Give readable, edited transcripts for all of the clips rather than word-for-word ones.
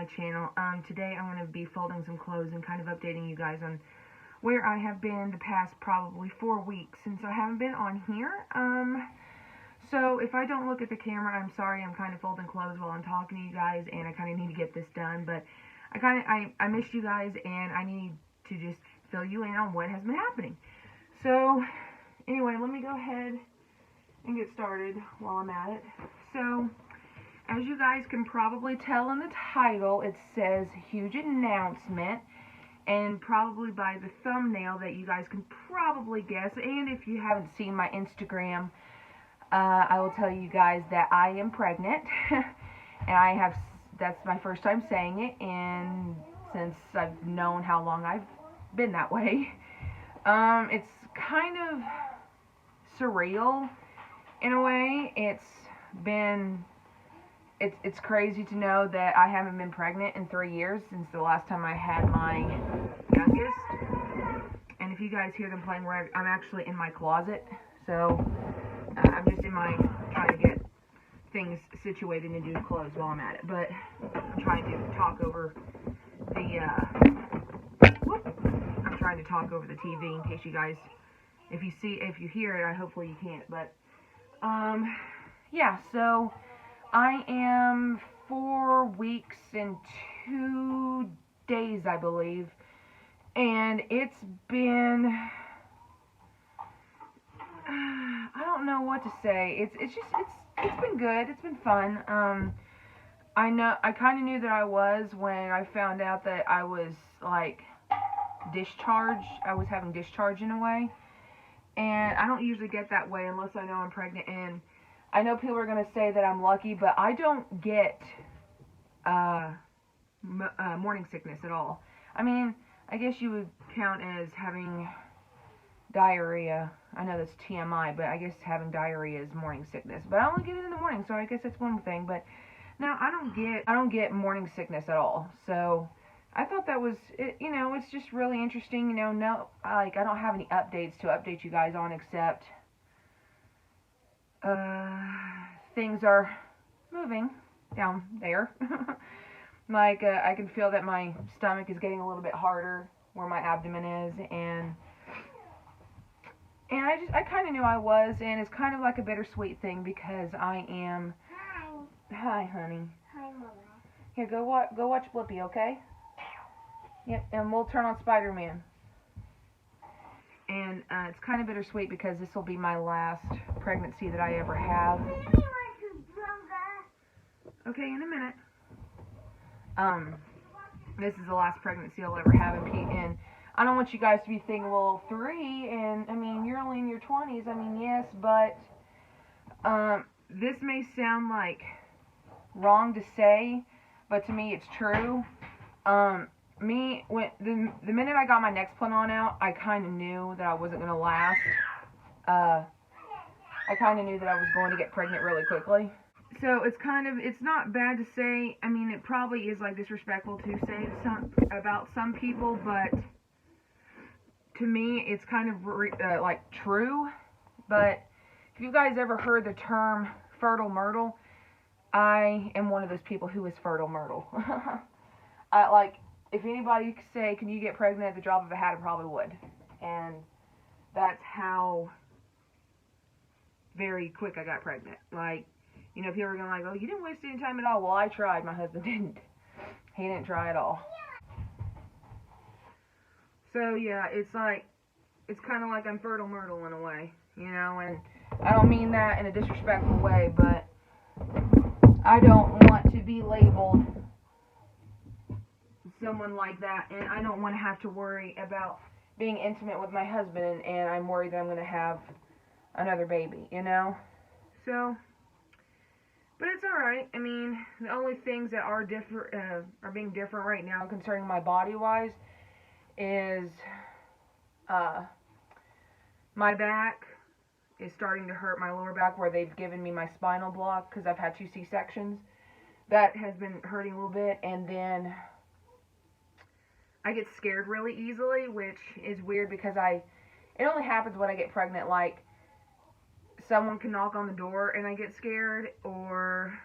my channel. Today I'm going to be folding some clothes and kind of updating you guys on where I have been the past probably 4 weeks since I haven't been on here. So if I don't look at the camera, I'm sorry. I'm kind of folding clothes while I'm talking to you guys, and I kind of need to get this done. But I missed you guys, and I need to just fill you in on what has been happening. So anyway, let me go ahead and get started while I'm at it. So, as you guys can probably tell in the title, it says huge announcement, and probably by the thumbnail that you guys can probably guess, and if you haven't seen my Instagram, I will tell you guys that I am pregnant, and that's my first time saying it, and since I've known how long I've been that way. It's kind of surreal in a way. It's crazy to know that I haven't been pregnant in 3 years since the last time I had my youngest. And if you guys hear them playing, I'm actually in my closet, so I'm just trying to get things situated and do clothes while I'm at it. But I'm trying to talk over the TV in case you guys, if you hear it, hopefully you can't. But yeah, so I am 4 weeks and 2 days, I believe, and it's been, I don't know what to say. It's been good. It's been fun. I kind of knew that I was when I found out that I was like discharged. I was having discharge in a way, and I don't usually get that way unless I know I'm pregnant. And I know people are going to say that I'm lucky, but I don't get morning sickness at all. I mean, I guess you would count as having diarrhea. I know that's TMI, but I guess having diarrhea is morning sickness. But I only get it in the morning, so I guess that's one thing. But no, I don't get morning sickness at all. So I thought that was, it's just really interesting. I don't have any updates to update you guys on except things are moving down there. I can feel that my stomach is getting a little bit harder where my abdomen is, and I kind of knew I was, and it's kind of like a bittersweet thing because I am. Hi, honey. Hi, Mama. Here, go watch Blippi, okay? Yep, and we'll turn on Spider-Man. And it's kind of bittersweet because this will be my last pregnancy that I ever have. Okay, in a minute. This is the last pregnancy I'll ever have, and I don't want you guys to be thinking, well, 3, and I mean, you're only in your 20s. I mean, yes, but this may sound like wrong to say, but to me, it's true. The minute I got my Nexplanon on out, I kind of knew that I wasn't going to last. I kind of knew that I was going to get pregnant really quickly. So it's not bad to say. I mean, it probably is like disrespectful to say about some people, but to me, it's kind of like true. But if you guys ever heard the term fertile myrtle, I am one of those people who is fertile myrtle. If anybody could say, can you get pregnant at the drop of a hat, I probably would. And that's how very quick I got pregnant. People are going to oh, you didn't waste any time at all. Well, I tried. My husband didn't. He didn't try at all. So, yeah, it's kind of like I'm fertile myrtle in a way, and I don't mean that in a disrespectful way, but I don't want to be labeled someone like that, and I don't want to have to worry about being intimate with my husband, and I'm worried that I'm going to have another baby, So, but it's alright. I mean, the only things that are being different right now concerning my body-wise is my back is starting to hurt, my lower back, where they've given me my spinal block because I've had 2 C-sections. That has been hurting a little bit, and then I get scared really easily, which is weird because it only happens when I get pregnant. Someone can knock on the door and I get scared, or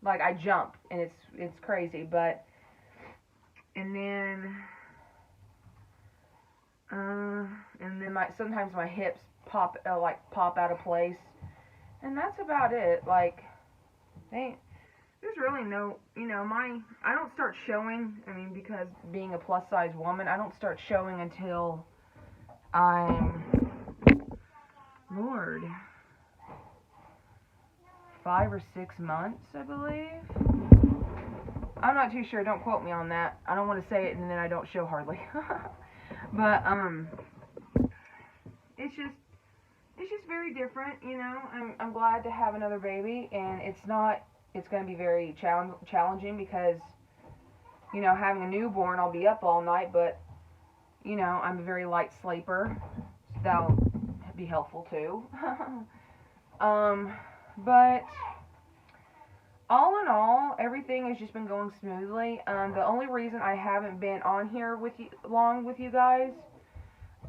I jump, and it's crazy. But And then sometimes my hips pop out of place, and that's about it. Like, there's really no, I don't start showing. I mean, because being a plus size woman, I don't start showing until I'm, Lord, 5 or 6 months, I believe. I'm not too sure. Don't quote me on that. I don't want to say it and then I don't show hardly. But it's just very different, I'm glad to have another baby, and it's going to be very challenging because, having a newborn, I'll be up all night, but, I'm a very light sleeper. So that'll be helpful too. But all in all, everything has just been going smoothly. The only reason I haven't been on here with you guys,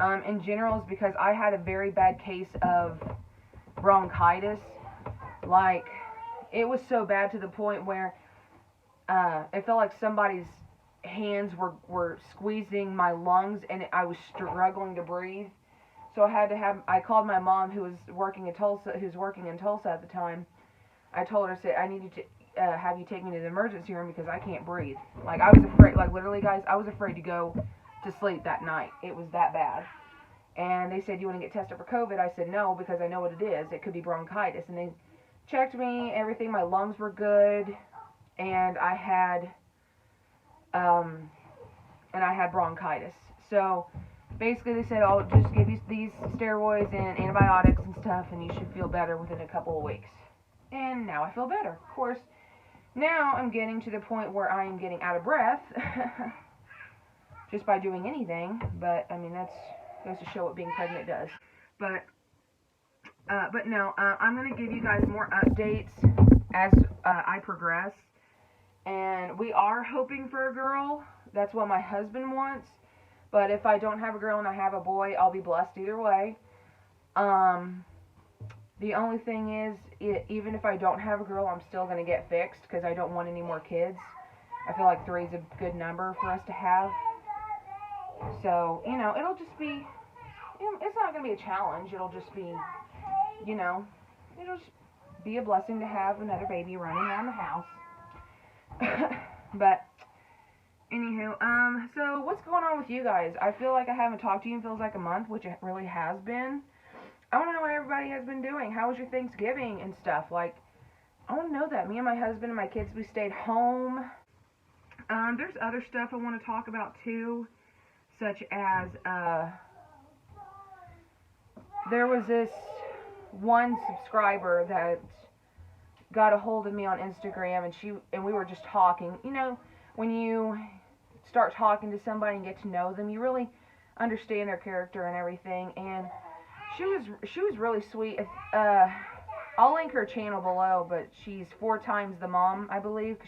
in general, is because I had a very bad case of bronchitis. Like, it was so bad to the point where it felt like somebody's hands were squeezing my lungs, and I was struggling to breathe. So I called my mom, who was working in Tulsa at the time. I told her, I said, I needed to have you take me to the emergency room because I can't breathe. Like, I was afraid, like, literally, guys, I was afraid to go to sleep that night. It was that bad. And they said, you want to get tested for COVID? I said, no, because I know what it is. It could be bronchitis. And they checked me, everything, my lungs were good, and I had bronchitis. So, basically, they said, I'll just give you these steroids and antibiotics and stuff, and you should feel better within a couple of weeks. And now I feel better. Of course, now I'm getting to the point where I am getting out of breath just by doing anything. But, I mean, that's goes to show what being pregnant does. But no, I'm going to give you guys more updates as I progress. And we are hoping for a girl. That's what my husband wants. But if I don't have a girl and I have a boy, I'll be blessed either way. The only thing is, even if I don't have a girl, I'm still going to get fixed because I don't want any more kids. I feel like 3 is a good number for us to have. So, it'll just be, it's not going to be a challenge. It'll just be, it'll just be a blessing to have another baby running around the house. But, anywho, so what's going on with you guys? I feel like I haven't talked to you in feels like a month, which it really has been. I want to know what everybody has been doing. How was your Thanksgiving and stuff? Like, I want to know that. Me and my husband and my kids, we stayed home. There's other stuff I want to talk about too, such as, there was this one subscriber that got a hold of me on Instagram, and we were just talking. When you start talking to somebody and get to know them, you really understand their character and everything, and she was really sweet. I'll link her channel below, but she's 4 times the mom, I believe.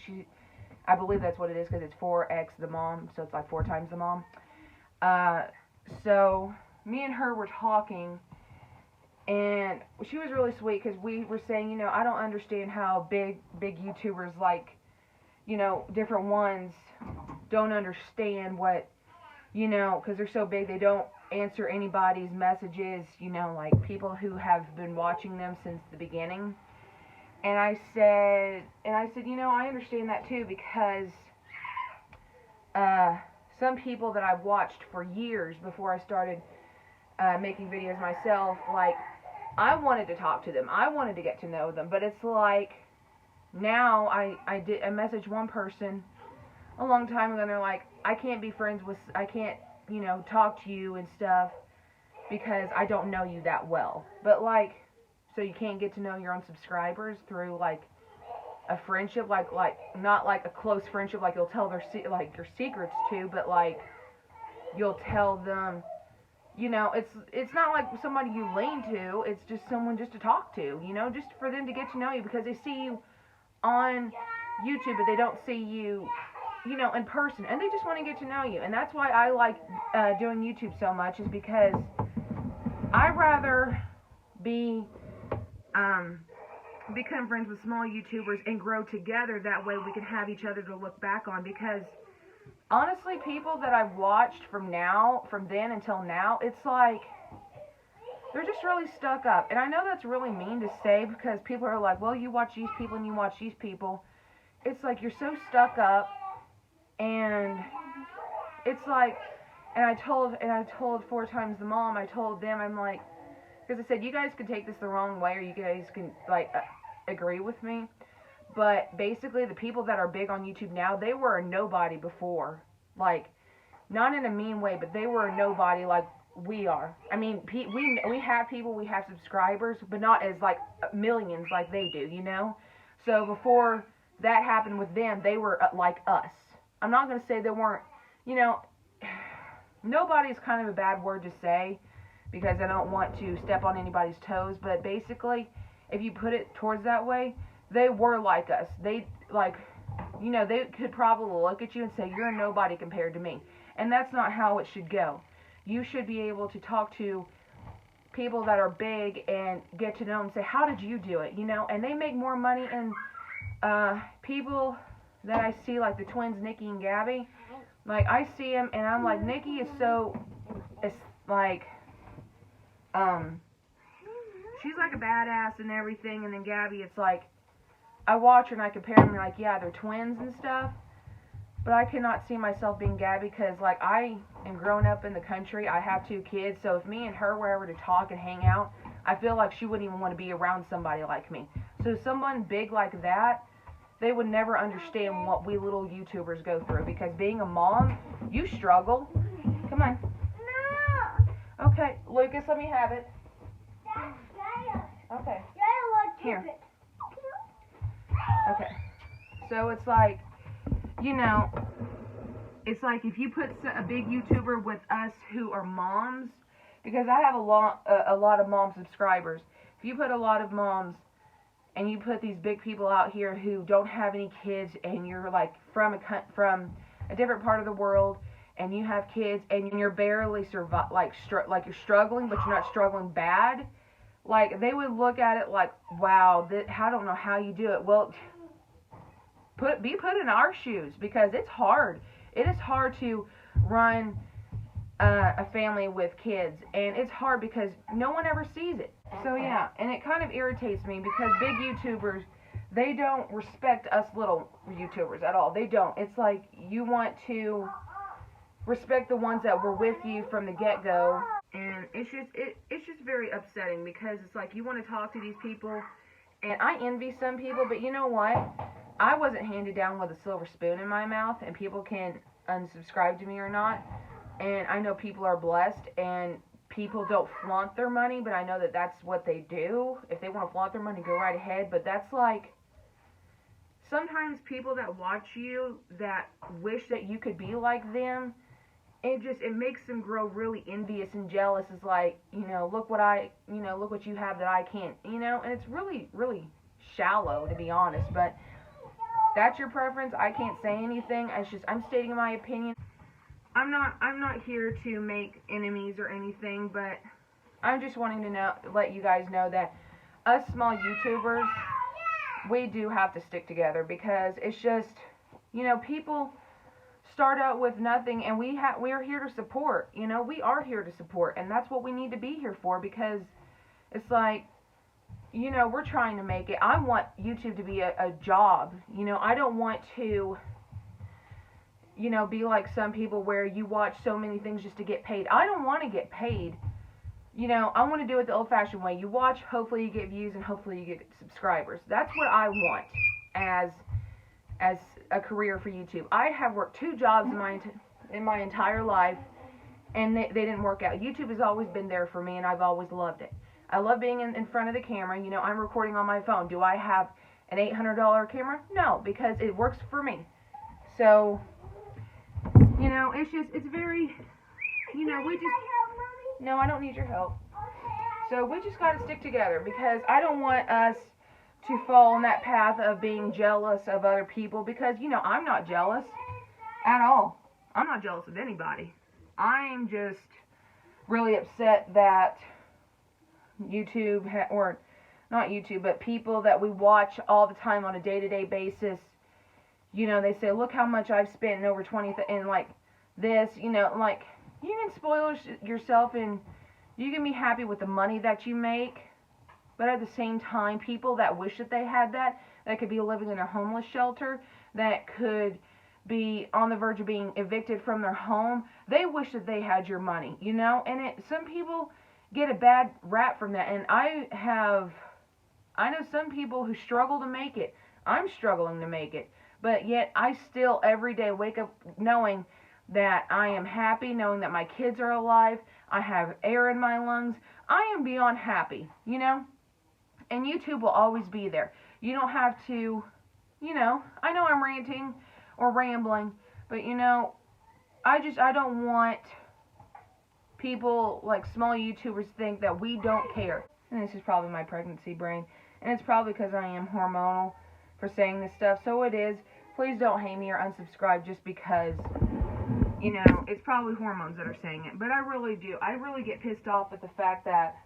I believe that's what it is, because it's 4x the mom, so it's like 4 times the mom. So me and her were talking, and she was really sweet, because we were saying, I don't understand how big YouTubers, like, different ones don't understand what, because they're so big, they don't answer anybody's messages, like people who have been watching them since the beginning. And I said, I understand that too, because some people that I've watched for years before I started making videos myself, like, I wanted to talk to them, I wanted to get to know them, but it's like, now I messaged one person a long time ago, and they're like, I can't talk to you and stuff because I don't know you that well. But, like, so you can't get to know your own subscribers through, like, a friendship, like not like a close friendship, like you'll tell your secrets to, but like you'll tell them, it's not like somebody you lean to, it's just someone just to talk to, just for them to get to know you, because they see you on YouTube, but they don't see you, in person, and they just want to get to know you. And that's why I like doing YouTube so much, is because I'd rather become friends with small YouTubers and grow together. That way we can have each other to look back on, because honestly, people that I've watched from then until now, it's like, they're just really stuck up. And I know that's really mean to say because people are like, well, you watch these people and you watch these people. It's like, you're so stuck up, and it's like, and I told 4 times the mom, I told them, I'm like, because I said, you guys could take this the wrong way, or you guys can, like, agree with me. But basically, the people that are big on YouTube now, they were a nobody before. Like, not in a mean way, but they were a nobody like we are. I mean, we have people, we have subscribers, but not as, like, millions like they do, you know? So before that happened with them, they were like us. I'm not going to say they weren't, you know, nobody's kind of a bad word to say because I don't want to step on anybody's toes, but basically, if you put it towards that way, they were like us. They, like, you know, they could probably look at you and say, you're a nobody compared to me. And that's not how it should go. You should be able to talk to people that are big and get to know them and say, how did you do it, you know? And they make more money, and people that I see, like the twins, Nikki and Gabby, like, I see them, and I'm like, Nikki is so, it's like, she's like a badass and everything, and then Gabby, it's like, I watch her and I compare them, and like, yeah, they're twins and stuff, but I cannot see myself being Gabby, because, like, I am grown up in the country, I have 2 kids, so if me and her were ever to talk and hang out, I feel like she wouldn't even want to be around somebody like me. So someone big like that, they would never understand what we little YouTubers go through, because being a mom, you struggle. Come on. No. Okay, Lucas, let me have it. Okay. Here. Okay. So it's like, you know, it's like if you put a big YouTuber with us who are moms, because I have a lot of mom subscribers. If you put a lot of moms and you put these big people out here who don't have any kids, and you're like from a different part of the world, and you have kids, and you're barely like you're struggling, but you're not struggling bad, like, they would look at it like, wow, I don't know how you do it. Well, be put in our shoes, because it's hard. It is hard to run a family with kids, and it's hard because no one ever sees it. So yeah, and it kind of irritates me because big YouTubers, they don't respect us little YouTubers at all. They don't. It's like, you want to respect the ones that were with you from the get-go, and it's just very upsetting, because it's like, you want to talk to these people, and I envy some people, but you know what? I wasn't handed down with a silver spoon in my mouth, and people can unsubscribe to me or not. And I know people are blessed, and people don't flaunt their money, but I know that that's what they do. If they want to flaunt their money, go right ahead. But that's like, sometimes people that watch you that wish that you could be like them, it makes them grow really envious and jealous. It's like, you know, look what you have that I can't, you know, and it's really, really shallow, to be honest. But that's your preference. I can't say anything. I'm stating my opinion. I'm not here to make enemies or anything, but I'm just wanting to let you guys know that us small YouTubers, we do have to stick together, because it's just, you know, people start out with nothing, and we are here to support. You know, we are here to support, and that's what we need to be here for, because it's like, you know, we're trying to make it. I want YouTube to be a job. You know, I don't want to, you know, be like some people where you watch so many things just to get paid. I don't want to get paid. You know, I want to do it the old-fashioned way. You watch, hopefully you get views, and hopefully you get subscribers. That's what I want as a career for YouTube. I have worked 2 jobs in my entire life, and they didn't work out. YouTube has always been there for me, and I've always loved it. I love being in front of the camera. You know, I'm recording on my phone. Do I have an $800 camera? No, because it works for me. So, you know, it's very, you know, no, I don't need your help. So we just got to stick together, because I don't want us to fall on that path of being jealous of other people, because, you know, I'm not jealous at all. I'm not jealous of anybody. I'm just really upset that YouTube, or not YouTube, but people that we watch all the time on a day-to-day basis, you know, they say, look how much I've spent in over 20, in like this, you know, like, you can spoil yourself and you can be happy with the money that you make, but at the same time, people that wish that they had that could be living in a homeless shelter, that could be on the verge of being evicted from their home, they wish that they had your money, you know, and some people get a bad rap from that, and I know some people who struggle to make it. I'm struggling to make it, but yet I still every day wake up knowing that I am happy, knowing that my kids are alive, I have air in my lungs, I am beyond happy, you know, and YouTube will always be there. You don't have to, you know, I know I'm ranting or rambling, but you know, I don't want people like small YouTubers think that we don't care. And this is probably my pregnancy brain, and it's probably because I am hormonal for saying this stuff, so it is. Please don't hate me or unsubscribe just because, you know, it's probably hormones that are saying it. But I really do. I really get pissed off at the fact that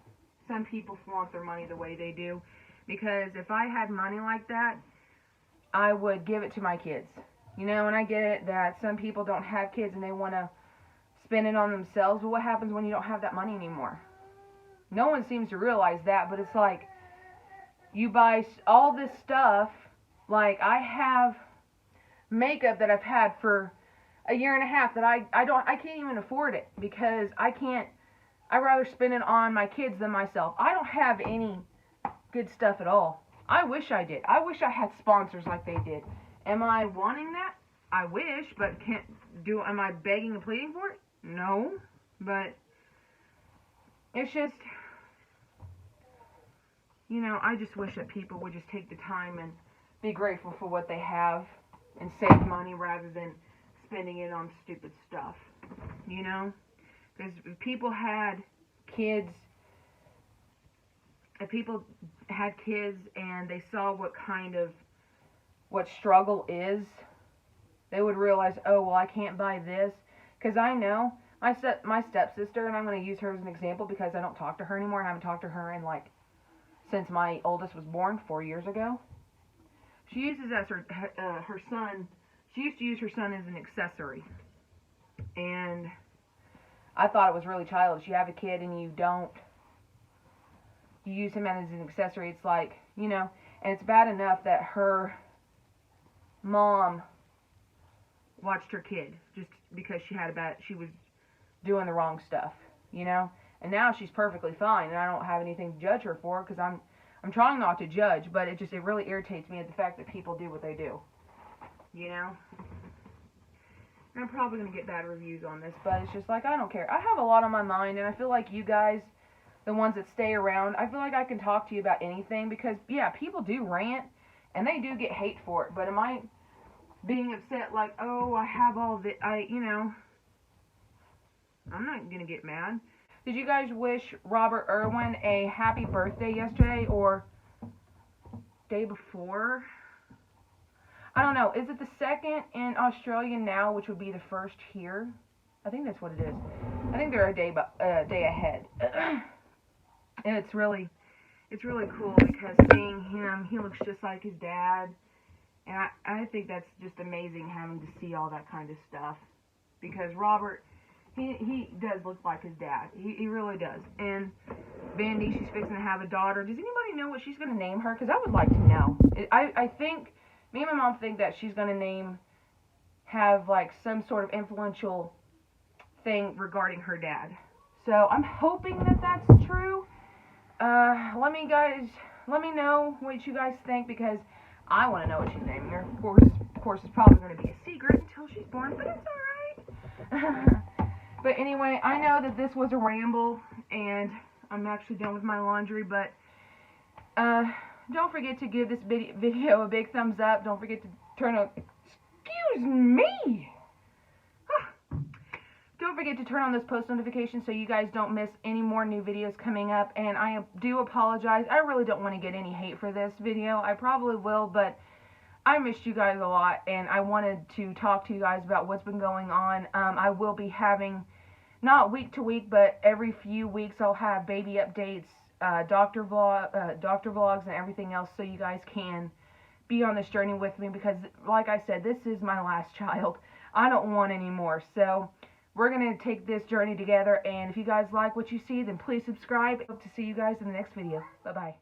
some people flaunt their money the way they do. Because if I had money like that, I would give it to my kids. You know, and I get it that some people don't have kids and they want to spend it on themselves. But what happens when you don't have that money anymore? No one seems to realize that, but it's like you buy all this stuff. Like, I have makeup that I've had for a year and a half that I can't even afford it because I'd rather spend it on my kids than myself. I don't have any good stuff at all. I wish I did. I wish I had sponsors like they did. Am I wanting that? I wish, but am I begging and pleading for it? No, but it's just, you know, I just wish that people would just take the time and be grateful for what they have and save money rather than spending it on stupid stuff, you know? Because if people had kids and they saw what struggle is, they would realize, oh, well, I can't buy this. Because I know my stepsister, and I'm going to use her as an example because I don't talk to her anymore. I haven't talked to her in since my oldest was born 4 years ago. She uses her son. She used to use her son as an accessory, and I thought it was really childish. You have a kid and you use him as an accessory. It's like, you know, and it's bad enough that her mom watched her kid just because she was doing the wrong stuff, you know, and now she's perfectly fine, and I don't have anything to judge her for because I'm trying not to judge, but it really irritates me at the fact that people do what they do, you know. And I'm probably going to get bad reviews on this, but it's just like, I don't care. I have a lot on my mind, and I feel like you guys, the ones that stay around, I feel like I can talk to you about anything because, yeah, people do rant, and they do get hate for it, but am I being upset like, oh, I have all this, you know, I'm not going to get mad. Did you guys wish Robert Irwin a happy birthday yesterday or day before? I don't know. Is it the second in Australia now, which would be the first here? I think that's what it is. I think they're a day ahead. And it's really cool because seeing him, he looks just like his dad. And I think that's just amazing having to see all that kind of stuff. Because Robert, he does look like his dad. He really does. And Vandy, she's fixing to have a daughter. Does anybody know what she's going to name her? Because I would like to know. I think, me and my mom think that she's going to have like some sort of influential thing regarding her dad. So I'm hoping that that's true. Let me know what you guys think because I want to know what she's naming her. Of course, it's probably going to be a secret until she's born, but it's alright. But anyway, I know that this was a ramble, and I'm actually done with my laundry, but don't forget to give this video a big thumbs up. Don't forget to excuse me! Don't forget to turn on those post notifications so you guys don't miss any more new videos coming up. And I do apologize. I really don't want to get any hate for this video. I probably will, but I missed you guys a lot. And I wanted to talk to you guys about what's been going on. I will be having, not week to week, but every few weeks I'll have baby updates, doctor vlogs, and everything else so you guys can be on this journey with me, because like I said, this is my last child. I don't want any more. So we're going to take this journey together, and if you guys like what you see, then please subscribe. Hope to see you guys in the next video. Bye-bye.